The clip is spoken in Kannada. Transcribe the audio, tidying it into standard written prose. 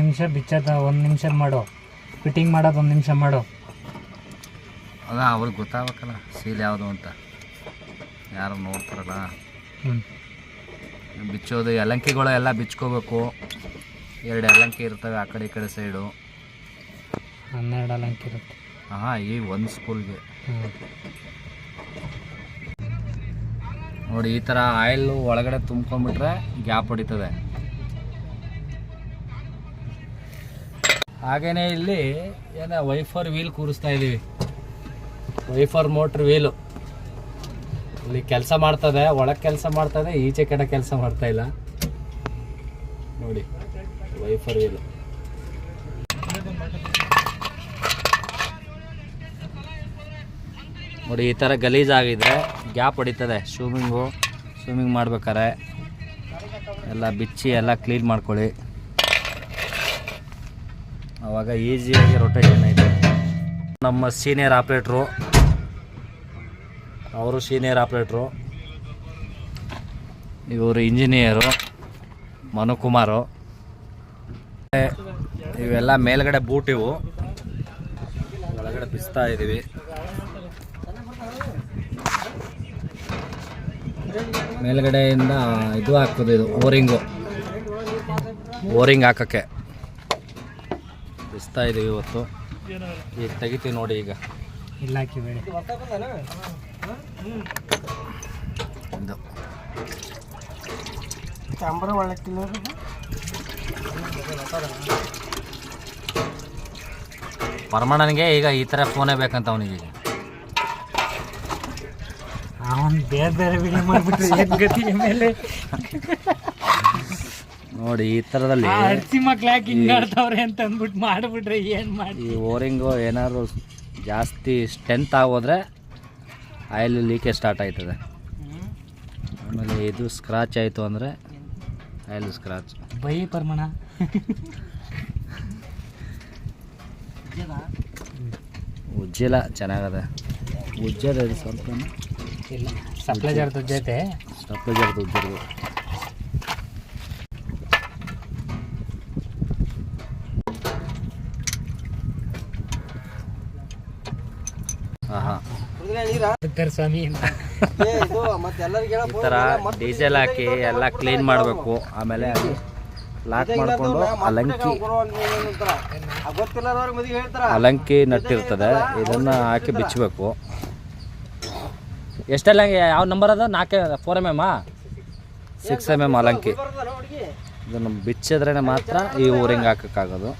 ನಿಮಿಷ ಬಿಚ್ಚೋದು 1 ನಿಮಿಷ ಮಾಡು, ಫಿಟ್ಟಿಂಗ್ ಮಾಡೋದು 1 ನಿಮಿಷ ಮಾಡು. ಅದ ಅವ್ರಿಗೆ ಗೊತ್ತಾಗಬೇಕಲ್ಲ ಸೀಲ್ ಯಾವುದು ಅಂತ, ಯಾರು ನೋಡ್ತಾರಲ್ಲ. ಬಿಚ್ಚೋದು ಯಲಂಕಿಗಳು ಎಲ್ಲ ಬಿಚ್ಕೋಬೇಕು. 2 ಯಲಂಕಿ ಇರ್ತವೆ ಆ ಕಡೆ ಈ ಕಡೆ ಸೈಡು. 12 ಯಲಂಕಿ ಇರುತ್ತೆ. ಹಾಂ, ಈ ಒಂದು ಸ್ಪೂಲ್ಗೆ ನೋಡಿ ಈ ಥರ ಆಯಿಲ್ ಒಳಗಡೆ ತುಂಬ್ಕೊಂಡ್ಬಿಟ್ರೆ ಗ್ಯಾಪ್ ಹೊಡಿತದೆ. ಹಾಗೆಯೇ ಇಲ್ಲಿ ಏನೋ ವೈಫರ್ ವೀಲ್ ಕೂರಿಸ್ತಾ ಇದ್ದೀವಿ. ವೈಫರ್ ಮೋಟ್ರ್ ವೀಲು ಇಲ್ಲಿ ಕೆಲಸ ಮಾಡ್ತದೆ, ಒಳಗೆ ಕೆಲಸ ಮಾಡ್ತದೆ, ಈಚೆ ಕಡೆ ಕೆಲಸ ಮಾಡ್ತಾ ಇಲ್ಲ ನೋಡಿ. ವೈಫರ್ ವೀಲು ನೋಡಿ ಈ ಥರ ಗಲೀಜಾಗಿದ್ರೆ ಗ್ಯಾಪ್ ಹೊಡಿತದೆ. ಸ್ವಿಮ್ಮಿಂಗ್ ಮಾಡ್ಬೇಕಾರೆ ಎಲ್ಲ ಬಿಚ್ಚಿ ಎಲ್ಲ ಕ್ಲೀನ್ ಮಾಡ್ಕೊಳ್ಳಿ, ಆವಾಗ ಈಸಿಯಾಗಿ ರೊಟೇಷನ್ ಐತೆ. ನಮ್ಮ ಸೀನಿಯರ್ ಆಪ್ರೇಟ್ರು, ಅವರು ಸೀನಿಯರ್ ಆಪ್ರೇಟ್ರು, ಇವರು ಇಂಜಿನಿಯರು ಮನುಕುಮಾರು. ಇವೆಲ್ಲ ಮೇಲ್ಗಡೆ ಬೂಟ್, ಇವು ಒಳಗಡೆ ಬಿಸ್ತಾ ಇದ್ದೀವಿ. ಮೇಲ್ಗಡೆಯಿಂದ ಇದು ಹಾಕ್ತದೆ, ಇದು ಓರಿಂಗ್ ಹಾಕೋಕ್ಕೆ ಬಿಸ್ತಾ ಇದ್ದೀವಿ ಇವತ್ತು. ಈಗ ತೆಗಿತೀವಿ ನೋಡಿ. ಈಗ ಇಲ್ಲ ಹಾಕಿಬೇಡಿ, ಇದು ಪರಮಾಣನಿಗೆ ಈಗ ಈ ಥರ ಫೋನೇ ಬೇಕಂತ ಅವನಿಗೆ. ಅವನು ಬೇರೆ ಬೇರೆ ವಿಡಿಯೋ ಮಾಡಿಬಿಟ್ರೆ ಏನು ಗತಿ ಮೇಲೆ ನೋಡಿ. ಈ ಥರದಲ್ಲಿ ಹರ್ಸಿ ಮಕ್ಳು ಯಾಕೆ ಹಿಂಗೆ ಆಡ್ತಾವ್ರೆ ಅಂತ ಅಂದ್ಬಿಟ್ಟು ಮಾಡಿಬಿಟ್ರೆ ಏನು ಮಾಡಿ. ಈ ಓರಿಂಗು ಏನಾದ್ರು ಜಾಸ್ತಿ ಸ್ಟ್ರೆಂತ್ ಆಗೋದ್ರೆ ಆಯಿಲ್ ಲೀಕೇಜ್ ಸ್ಟಾರ್ಟ್ ಆಯ್ತದೆ. ಆಮೇಲೆ ಇದು ಸ್ಕ್ರಾಚ್ ಆಯಿತು ಅಂದರೆ ಆಯಿಲ್ ಸ್ಕ್ರಾಚ್. ಬೈ ಪರಮಾಣ ಉಜ್ಜಿಲ್ಲ, ಚೆನ್ನಾಗದೆ ಉಜ್ಜದ. ಸ್ವಲ್ಪ ಇಲ್ಲ ಸಪ್ಲೈಜರ್ ಜೊತೆ ಸಪ್ಲೈಜರ್ದು ಉಜ್ಜರ್ದು. ಸ್ವಾಮಿ ಈ ಥರ ಡೀಸೆಲ್ ಹಾಕಿ ಎಲ್ಲ ಕ್ಲೀನ್ ಮಾಡಬೇಕು. ಆಮೇಲೆ ಅದು ಲಾಕ್ ಮಾಡಿಕೊಂಡು ಅಲಂಕಿ ನಟ್ಟಿರ್ತದೆ, ಇದನ್ನು ಹಾಕಿ ಬಿಚ್ಚಬೇಕು. ಎಷ್ಟೆಲ್ಲ ಯಾವ ನಂಬರ್ ಅದ? 4 mm 6 mm ಅಲಂಕಿ. ಇದನ್ನು ಬಿಚ್ಚಿದ್ರೆ ಮಾತ್ರ ಈ ಓರಿಂಗ್ ಹಾಕೋಕ್ಕಾಗೋದು.